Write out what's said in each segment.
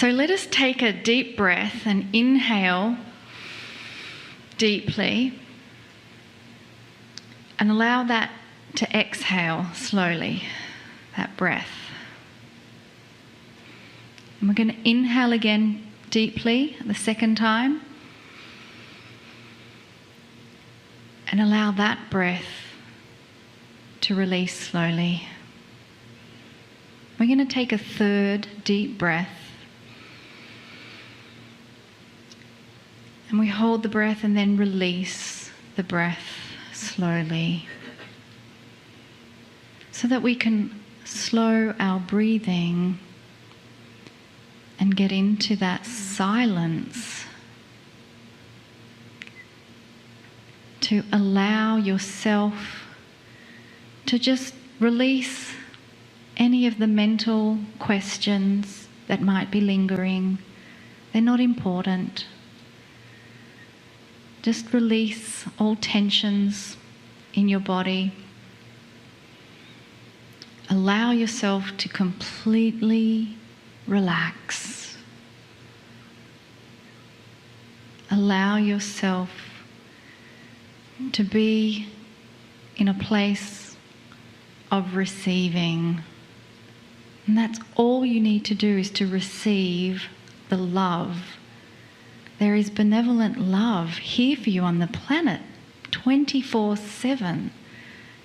So let us take a deep breath and inhale deeply and allow that to exhale slowly, that breath. And we're going to inhale again deeply the second time and allow that breath to release slowly. We're going to take a third deep breath and we hold the breath and then release the breath slowly so that we can slow our breathing and get into that silence to allow yourself to just release any of the mental questions that might be lingering. They're not important. Just release all tensions in your body. Allow yourself to completely relax. Allow yourself to be in a place of receiving. And that's all you need to do, is to receive the love. There is benevolent love here for you on the planet 24/7.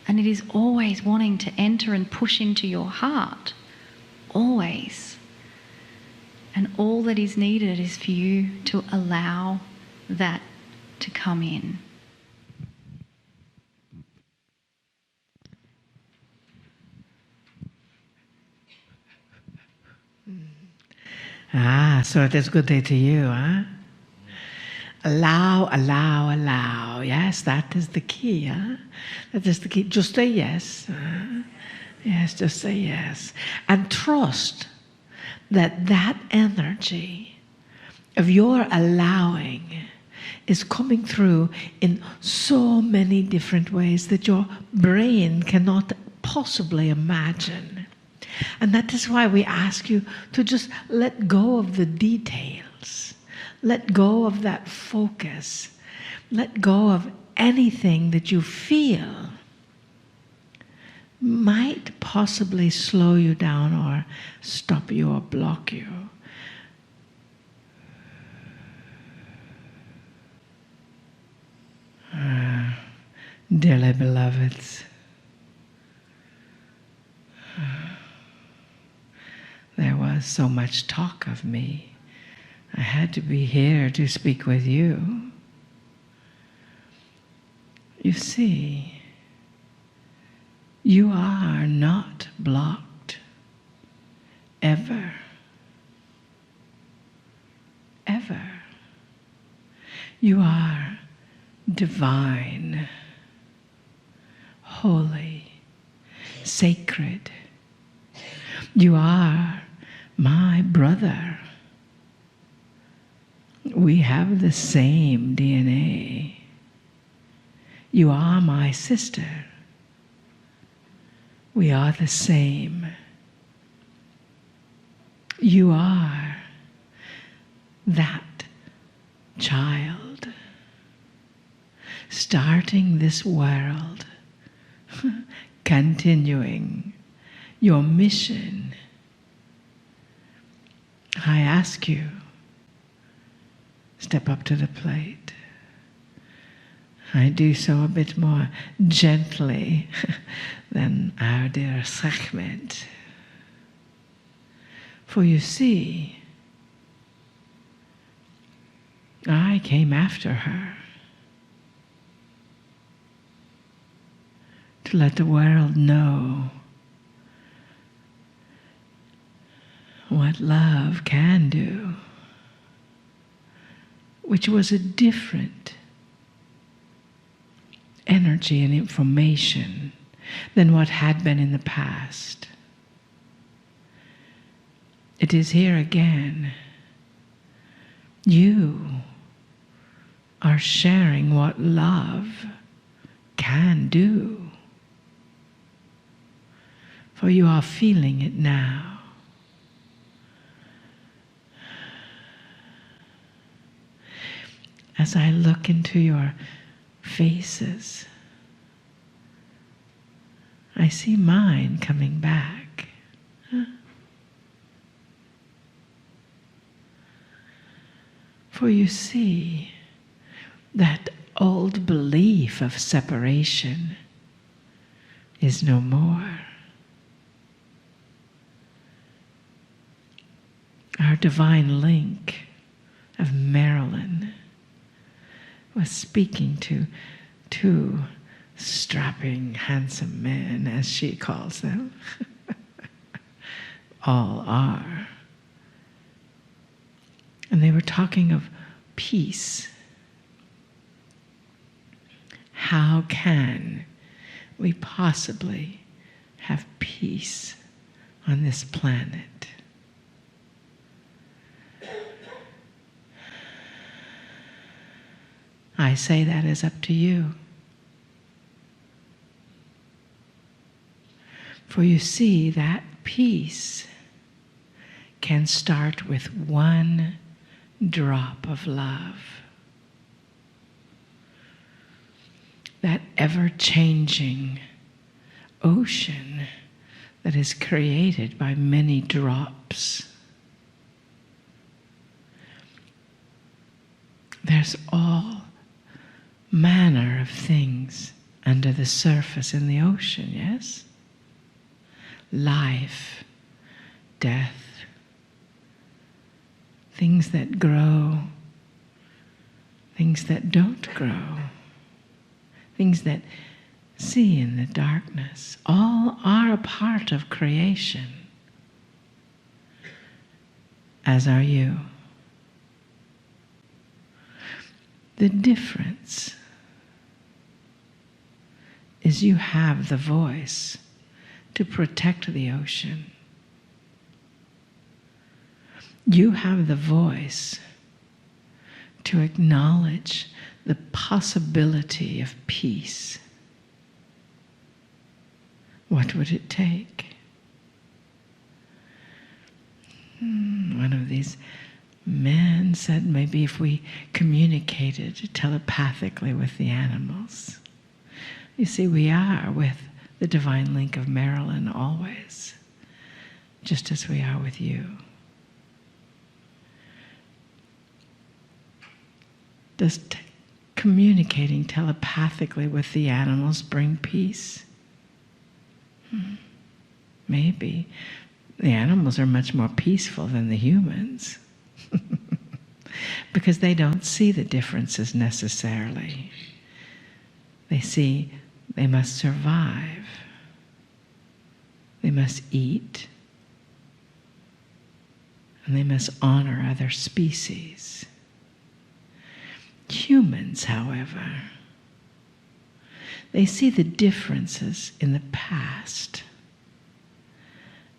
And it is always wanting to enter and push into your heart. Always. And all that is needed is for you to allow that to come in. So it is a good day to you, huh? Allow, allow, allow. Yes, that is the key, huh? That is the key. Just say yes. Yes, just say yes. And trust that that energy of your allowing is coming through in so many different ways that your brain cannot possibly imagine. And that is why we ask you to just let go of the details. Let go of that focus. Let go of anything that you feel might possibly slow you down or stop you or block you. Dearly beloveds, there was so much talk of me. I had to be here to speak with you. You see, you are not blocked. Ever. Ever. You are divine, holy, sacred. You are my brother. We have the same DNA. You are my sister. We are the same. You are that child starting this world, continuing your mission. I ask you, step up to the plate. I do so a bit more gently than our dear Sekhmet. For you see, I came after her to let the world know what love can do, which was a different energy and information than what had been in the past. It is here again. You are sharing what love can do. For you are feeling it now. as I look into your faces, I see mine coming back. For you see, that old belief of separation is no more. Our divine link of Marilyn was speaking to two strapping, handsome men, as she calls them. All are. And they were talking of peace. How can we possibly have peace on this planet? I say that is up to you. For you see, that peace can start with one drop of love. That ever-changing ocean that is created by many drops. There's all manner of things under the surface in the ocean, yes? Life, death, things that grow, things that don't grow, things that see in the darkness, all are a part of creation, as are you. The difference is you have the voice to protect the ocean. You have the voice to acknowledge the possibility of peace. What would it take? One of these men said maybe if we communicated telepathically with the animals. You see, we are with the divine link of Marilyn always, just as we are with you. Does communicating telepathically with the animals bring peace? Maybe. The animals are much more peaceful than the humans because they don't see the differences necessarily. They see they must survive. They must eat. And they must honor other species. Humans, however, they see the differences in the past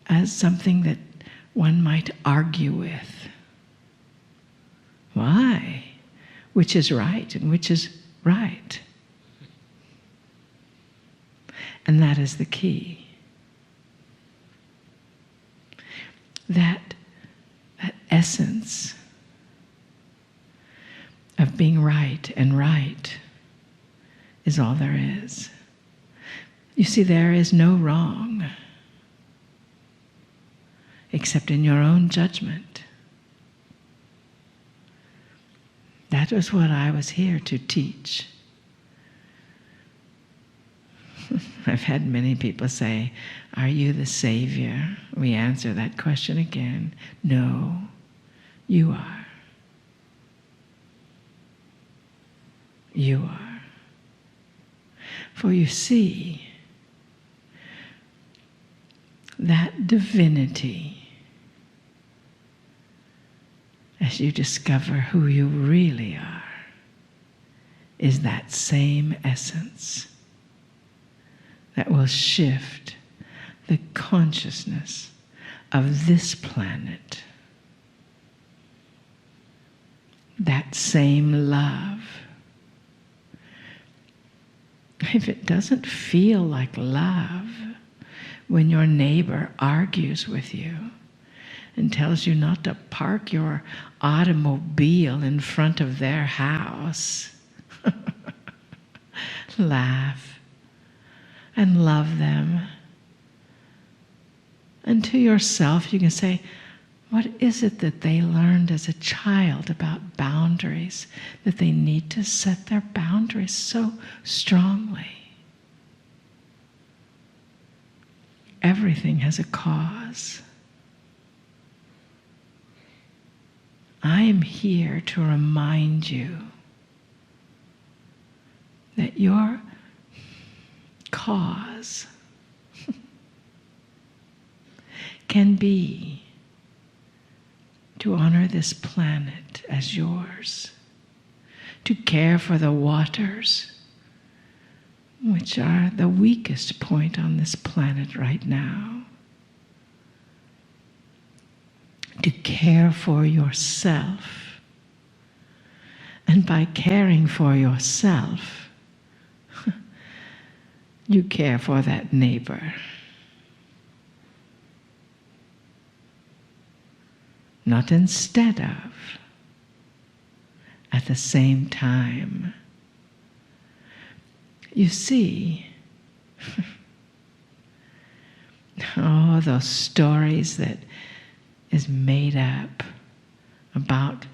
as something that one might argue with. Why? Which is right and which is right? And that is the key. That essence of being right and right is all there is. You see, there is no wrong except in your own judgment. That was what I was here to teach. I've had many people say, "Are you the Savior?" We answer that question again. No, you are. You are. For you see, that divinity, as you discover who you really are, is that same essence that will shift the consciousness of this planet. That same love. If it doesn't feel like love when your neighbor argues with you and tells you not to park your automobile in front of their house. Laugh and love them. And to yourself, you can say, what is it that they learned as a child about boundaries, that they need to set their boundaries so strongly? Everything has a cause. I am here to remind you that your cause can be to honor this planet as yours, to care for the waters, which are the weakest point on this planet right now, to care for yourself. And by caring for yourself, you care for that neighbor. Not instead of, at the same time. You see, oh, those stories that is made up about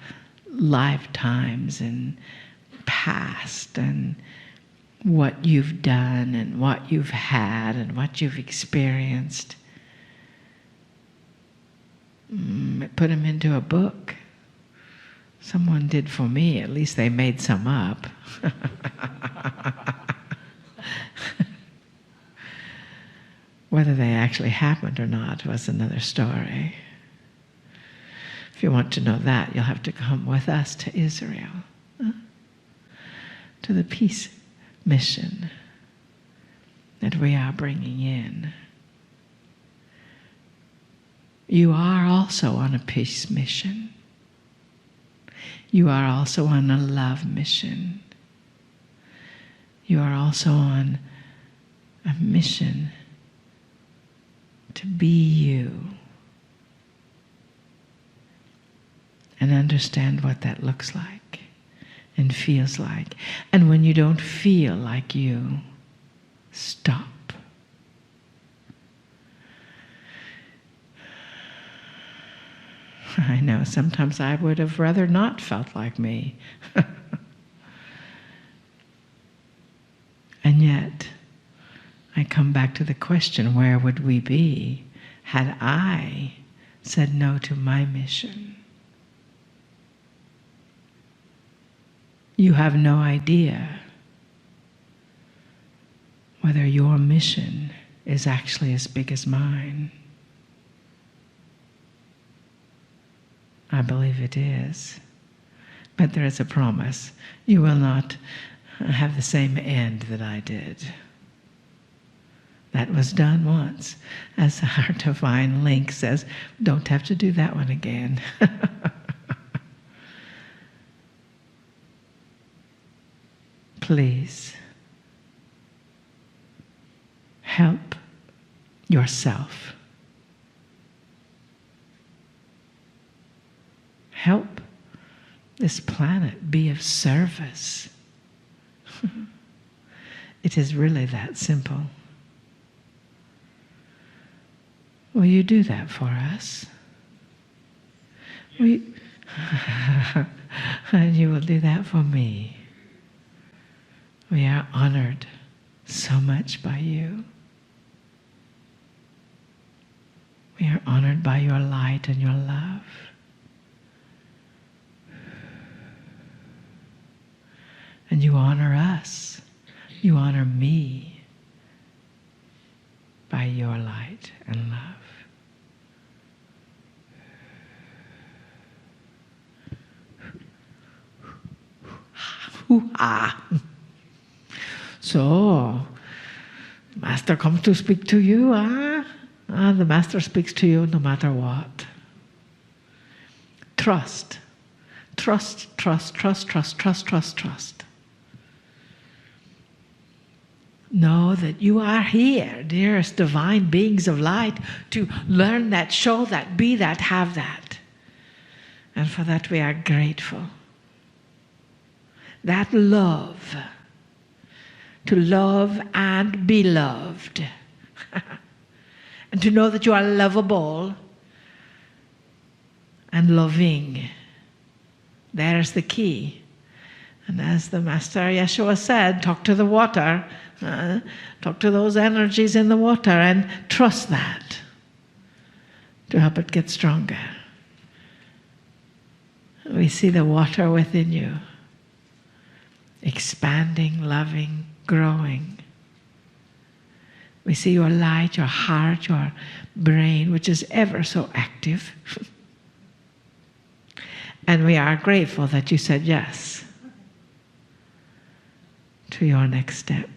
lifetimes and past and what you've done and what you've had and what you've experienced. Put them into a book. Someone did for me. At least they made some up. Whether they actually happened or not was another story. If you want to know that, you'll have to come with us to Israel, to the peace mission that we are bringing in. You are also on a peace mission. You are also on a love mission. You are also on a mission to be you and understand what that looks like and feels like. And when you don't feel like you, stop. I know, sometimes I would have rather not felt like me. And yet, I come back to the question, where would we be had I said no to my mission? You have no idea whether your mission is actually as big as mine. I believe it is. But there is a promise. You will not have the same end that I did. That was done once. As our divine link says, don't have to do that one again. Please help yourself. Help this planet be of service. It is really that simple. Will you do that for us? And you will do that for me. We are honored so much by you. We are honored by your light and your love. And you honor us. You honor me by your light and love. So, Master comes to speak to you. The Master speaks to you no matter what. Trust. Trust, trust, trust, trust, trust, trust, trust. know that you are here, dearest divine beings of light, to learn that, show that, be that, have that. And for that we are grateful. That love, to love and be loved, and to know that you are lovable and loving. There's the key. And as the Master Yeshua said, talk to the water, talk to those energies in the water, and trust that to help it get stronger. We see the water within you, expanding, loving, growing. We see your light, your heart, your brain, which is ever so active. And we are grateful that you said yes to your next step.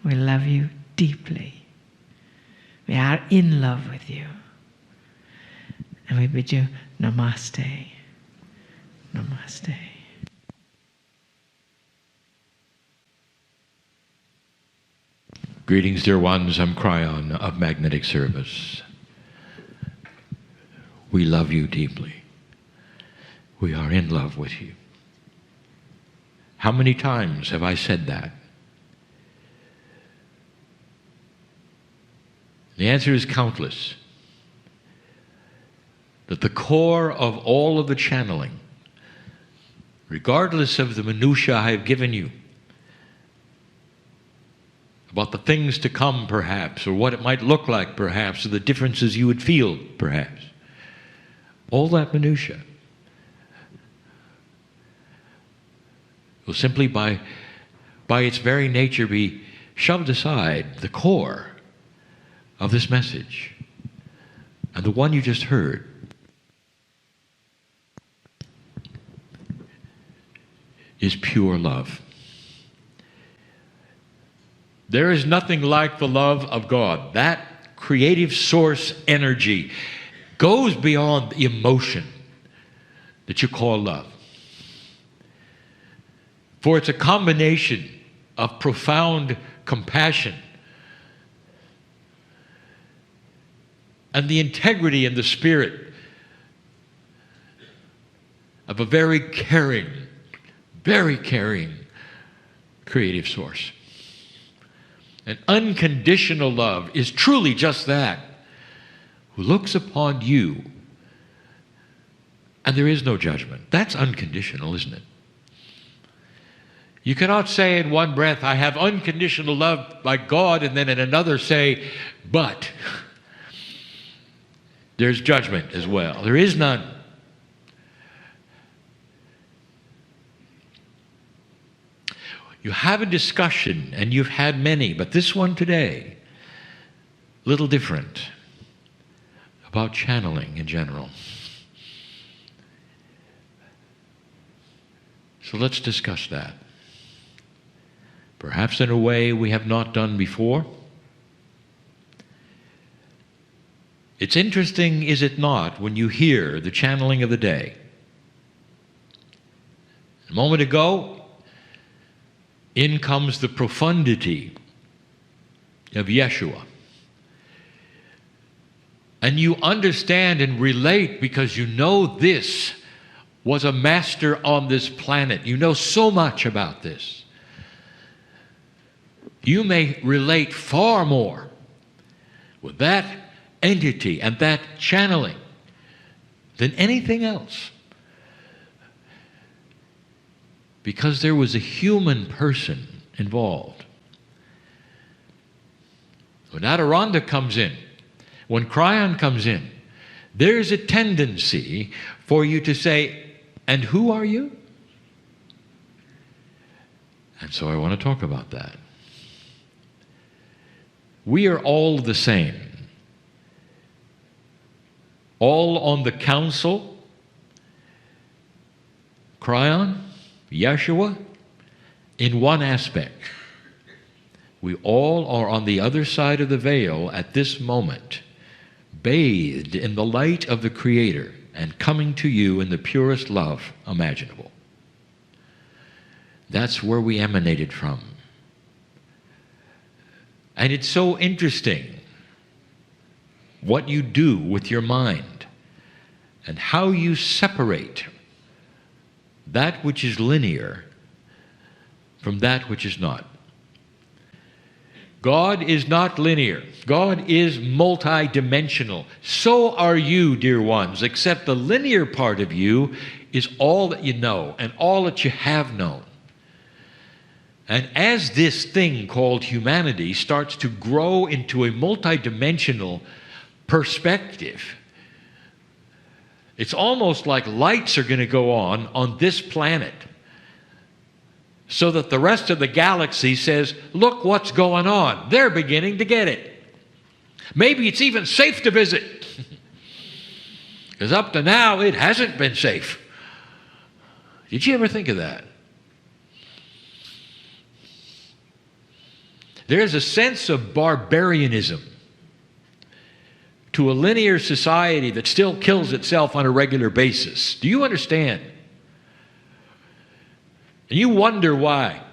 We love you deeply. We are in love with you. And we bid you namaste. Namaste. Greetings, dear ones. I'm Cryon of Magnetic Service. We love you deeply. We are in love with you. How many times have I said that? The answer is countless. That the core of all of the channeling, regardless of the minutiae I have given you, about the things to come perhaps, or what it might look like perhaps, or the differences you would feel perhaps, all that minutiae will simply by its very nature be shoved aside. The core of this message, and the one you just heard, is pure love. There is nothing like the love of God. That creative source energy goes beyond the emotion that you call love. For it's a combination of profound compassion and the integrity and the spirit of a very caring creative source. An unconditional love is truly just that, who looks upon you, and there is no judgment. That's unconditional, isn't it? You cannot say in one breath, I have unconditional love by God, and then in another say, but there's judgment as well. There is none. You have a discussion, and you've had many, but this one today, a little different, about channeling in general. So let's discuss that. Perhaps in a way we have not done before. It's interesting, is it not, when you hear the channeling of the day. A moment ago, in comes the profundity of Yeshua. And you understand and relate because you know this was a master on this planet. You know so much about this. You may relate far more with that entity and that channeling than anything else. Because there was a human person involved. When Adironda comes in, when Cryon comes in, there's a tendency for you to say, and who are you? And so I want to talk about that. We are all the same. All on the council, Cryon, Yeshua, in one aspect. We all are on the other side of the veil at this moment, bathed in the light of the Creator and coming to you in the purest love imaginable. That's where we emanated from. And it's so interesting what you do with your mind and how you separate that which is linear from that which is not. God is not linear. God is multidimensional. So are you, dear ones, except the linear part of you is all that you know and all that you have known. And as this thing called humanity starts to grow into a multidimensional perspective, it's almost like lights are going to go on this planet, so that the rest of the galaxy says, look what's going on. They're beginning to get it. Maybe it's even safe to visit. Because up to now, it hasn't been safe. Did you ever think of that? There's a sense of barbarianism to a linear society that still kills itself on a regular basis. Do you understand? And you wonder why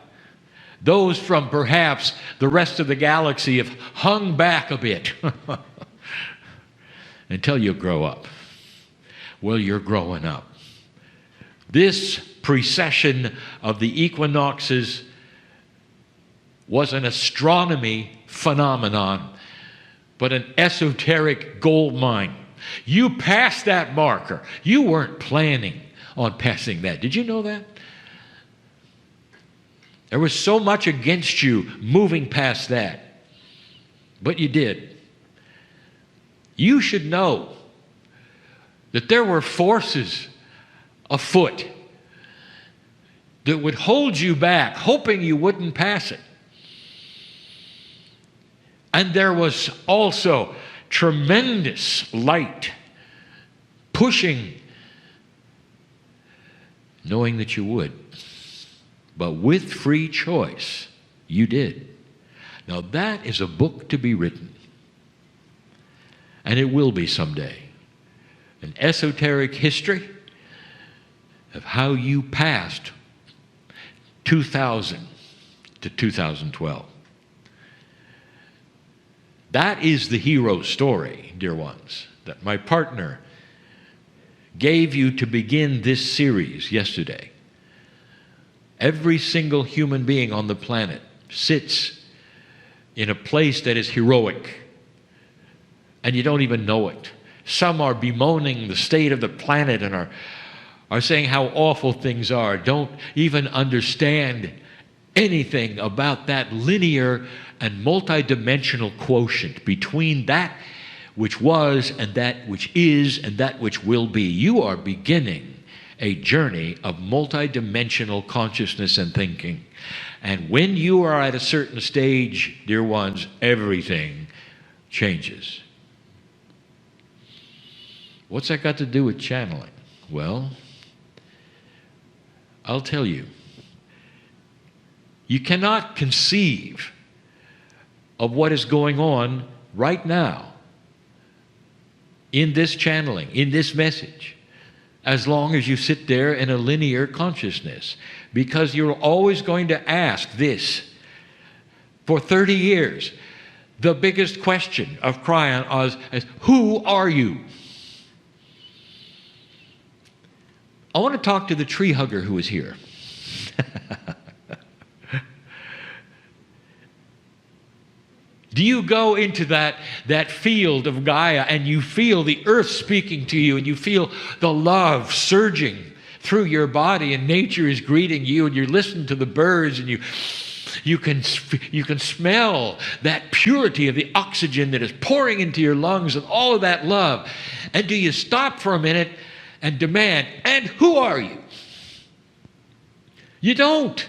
those from perhaps the rest of the galaxy have hung back a bit until you grow up. Well, you're growing up. This precession of the equinoxes was an astronomy phenomenon, but an esoteric gold mine. You passed that marker. You weren't planning on passing that. Did you know that? There was so much against you moving past that, but you did. You should know that there were forces afoot that would hold you back, hoping you wouldn't pass it. And there was also tremendous light pushing, knowing that you would. But with free choice, you did. Now that is a book to be written. And it will be someday. An esoteric history of how you passed 2000 to 2012. That is the hero story, dear ones, that my partner gave you to begin this series yesterday. Every single human being on the planet sits in a place that is heroic, and you don't even know it. Some are bemoaning the state of the planet and are saying how awful things are, don't even understand anything about that linear and multidimensional quotient between that which was and that which is and that which will be. You are beginning a journey of multidimensional consciousness and thinking. And when you are at a certain stage, dear ones, everything changes. What's that got to do with channeling? Well, I'll tell you. You cannot conceive of what is going on right now in this channeling, in this message, as long as you sit there in a linear consciousness, because you're always going to ask this. For 30 years, the biggest question of Kryon is, who are you? I want to talk to the tree hugger who is here. Do you go into that field of Gaia and you feel the earth speaking to you and you feel the love surging through your body and nature is greeting you and you listen to the birds and you can smell that purity of the oxygen that is pouring into your lungs and all of that love? And do you stop for a minute and demand, and who are you? You don't.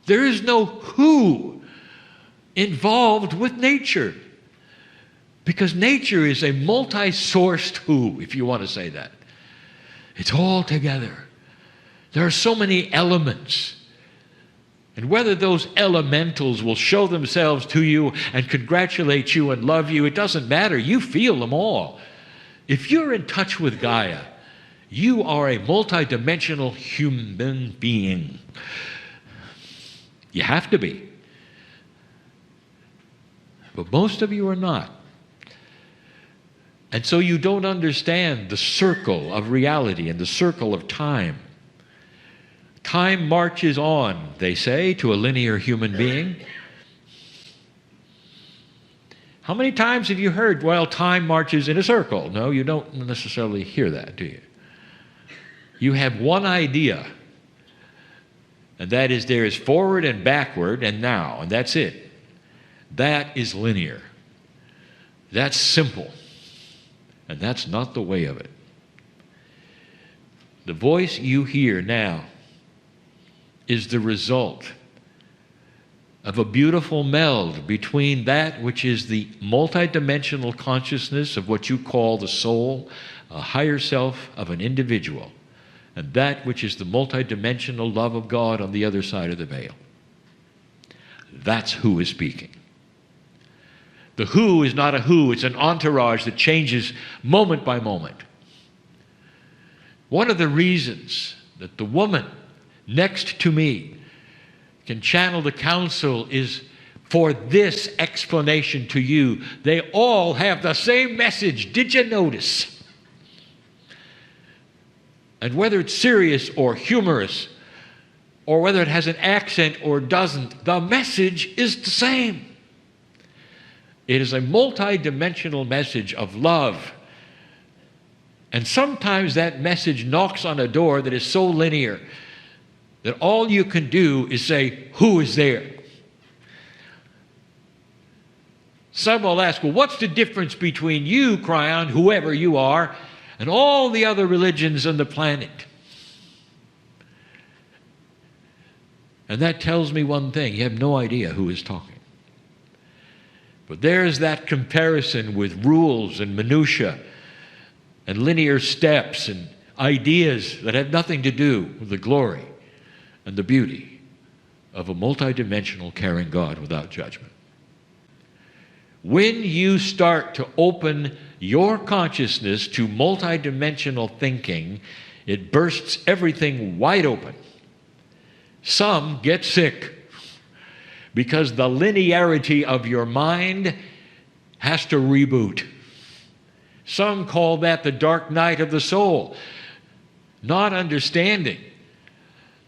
There is no who involved with nature, because nature is a multi-sourced who, if you want to say that. It's all together. There are so many elements, and whether those elementals will show themselves to you and congratulate you and love you, it doesn't matter. You feel them all. If you're in touch with Gaia, you are a multidimensional human being. You have to be. But most of you are not. And so you don't understand the circle of reality and the circle of time. Time marches on, they say, to a linear human being. How many times have you heard, well, time marches in a circle? No, you don't necessarily hear that, do you? You have one idea, and that is there is forward and backward and now, and that's it. That is linear. That's simple. And that's not the way of it. The voice you hear now is the result of a beautiful meld between that which is the multidimensional consciousness of what you call the soul, a higher self of an individual, and that which is the multidimensional love of God on the other side of the veil. That's who is speaking. The who is not a who, it's an entourage that changes moment by moment. One of the reasons that the woman next to me can channel the counsel is for this explanation to you. They all have the same message. Did you notice? And whether it's serious or humorous, or whether it has an accent or doesn't, the message is the same. It is a multi-dimensional message of love. And sometimes that message knocks on a door that is so linear that all you can do is say, who is there? Some will ask, well, what's the difference between you, Cryon, whoever you are, and all the other religions on the planet? And that tells me one thing. You have no idea who is talking. But there's that comparison with rules and minutiae and linear steps and ideas that have nothing to do with the glory and the beauty of a multidimensional, caring God without judgment. When you start to open your consciousness to multidimensional thinking, it bursts everything wide open. Some get sick because the linearity of your mind has to reboot. Some call that the dark night of the soul, not understanding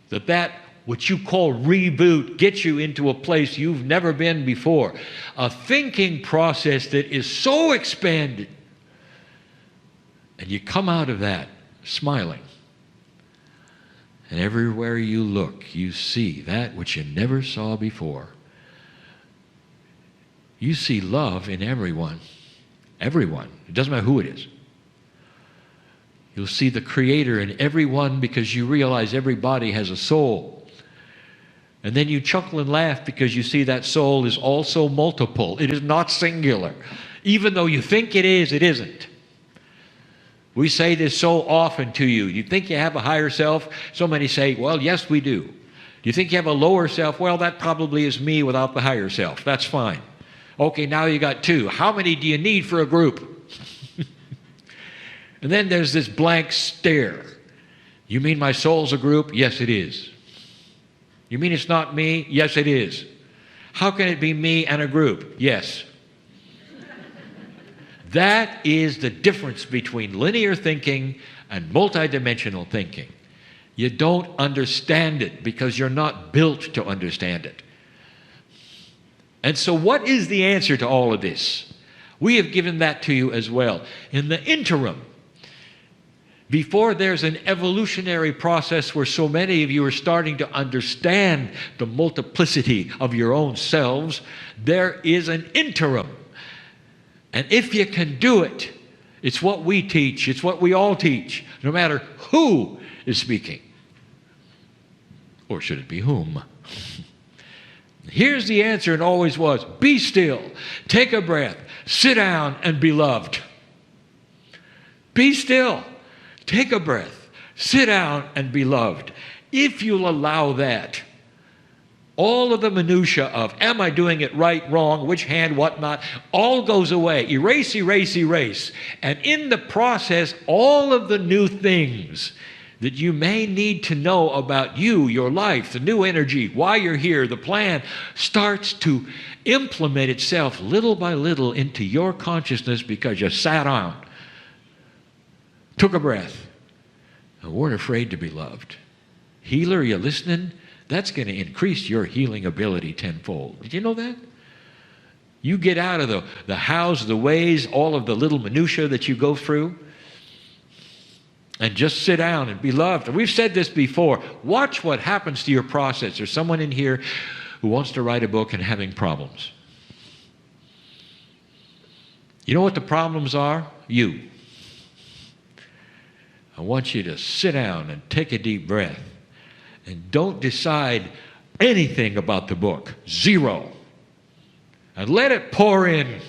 that what you call reboot gets you into a place you've never been before, a thinking process that is so expanded, and you come out of that smiling. And everywhere you look, you see that which you never saw before. You see love in everyone. Everyone. It doesn't matter who it is. You'll see the Creator in everyone because you realize every body has a soul. And then you chuckle and laugh because you see that soul is also multiple. It is not singular. Even though you think it is, it isn't. We say this so often to you. You think you have a higher self? So many say, well, yes, we do. Do you think you have a lower self? Well, that probably is me without the higher self. That's fine. Okay, now you got two. How many do you need for a group? And then there's this blank stare. You mean my soul's a group? Yes, it is. You mean it's not me? Yes, it is. How can it be me and a group? Yes. That is the difference between linear thinking and multidimensional thinking. You don't understand it because you're not built to understand it. And so what is the answer to all of this? We have given that to you as well. In the interim, before there's an evolutionary process where so many of you are starting to understand the multiplicity of your own selves, there is an interim. And if you can do it, it's what we teach, it's what we all teach, no matter who is speaking. Or should it be whom? Here's the answer, and always was. Be still, take a breath, sit down, and be loved. Be still, take a breath, sit down, and be loved. If you'll allow that, all of the minutiae of, am I doing it right, wrong, which hand, what not, all goes away. Erase, erase, erase. And in the process, all of the new things that you may need to know about you, your life, the new energy, why you're here, the plan, starts to implement itself little by little into your consciousness because you sat down, took a breath, and weren't afraid to be loved. Healer, you listening? That's going to increase your healing ability tenfold. Did you know that? You get out of the hows, the ways, all of the little minutiae that you go through, and just sit down and be loved. And we've said this before. Watch what happens to your process. There's someone in here who wants to write a book and having problems. You know what the problems are? You. I want you to sit down and take a deep breath and don't decide anything about the book. Zero. And let it pour in.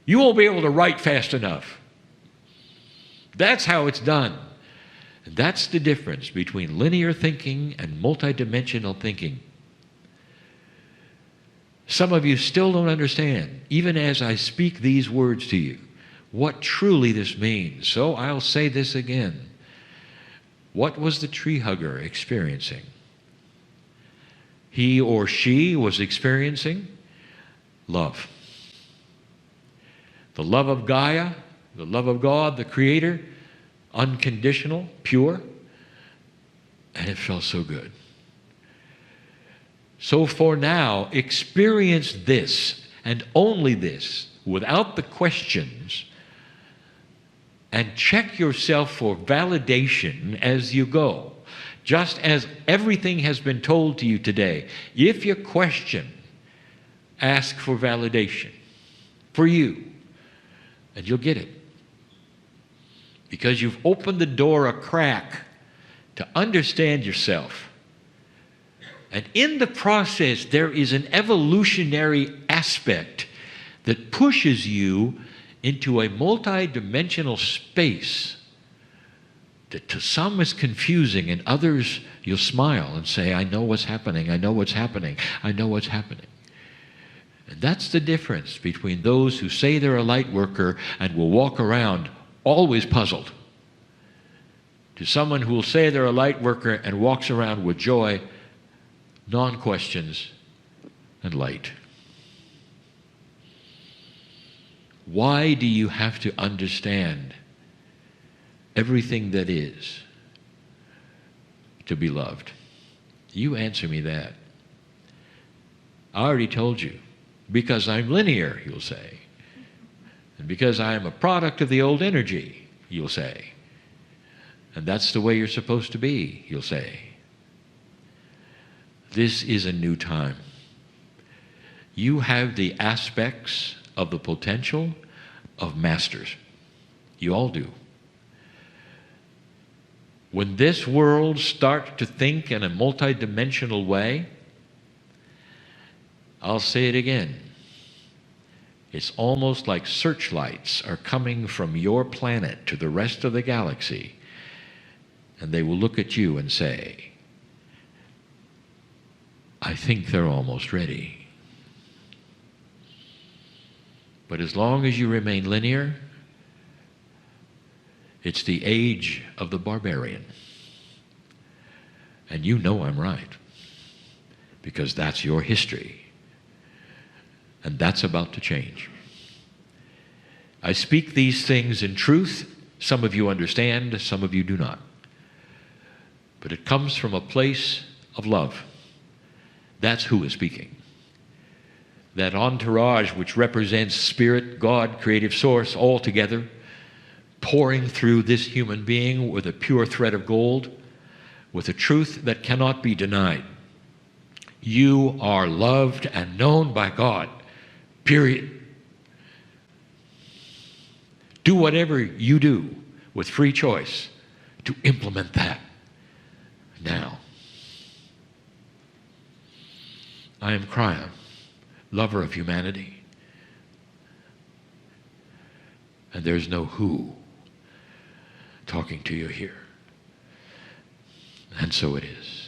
You won't be able to write fast enough. That's how it's done. And that's the difference between linear thinking and multidimensional thinking. Some of you still don't understand, even as I speak these words to you, what truly this means. So I'll say this again. What was the tree hugger experiencing? He or she was experiencing love. The love of Gaia, the love of God, the Creator, unconditional, pure, and it felt so good. So for now, experience this and only this without the questions, and check yourself for validation as you go. Just as everything has been told to you today, if you question, ask for validation for you, and you'll get it. Because you've opened the door a crack to understand yourself. And in the process, there is an evolutionary aspect that pushes you into a multidimensional space that to some is confusing, and others you'll smile and say, I know what's happening, I know what's happening, I know what's happening. And that's the difference between those who say they're a light worker and will walk around always puzzled, to someone who will say they're a light worker and walks around with joy, non-questions, and light. Why do you have to understand everything that is to be loved? You answer me that. I already told you. Because I'm linear, you'll say. And because I am a product of the old energy, you'll say. And that's the way you're supposed to be, you'll say. This is a new time. You have the aspects of the potential of masters. You all do. When this world starts to think in a multidimensional way, I'll say it again. It's almost like searchlights are coming from your planet to the rest of the galaxy, and they will look at you and say, I think they're almost ready. But as long as you remain linear, it's the age of the barbarian. And you know I'm right, because that's your history. And that's about to change. I speak these things in truth. Some of you understand, some of you do not. But it comes from a place of love. That's who is speaking. That entourage which represents Spirit, God, Creative Source, all together, pouring through this human being with a pure thread of gold, with a truth that cannot be denied. You are loved and known by God. Period. Do whatever you do with free choice to implement that now. I am Krya, lover of humanity. And there's no who talking to you here. And so it is.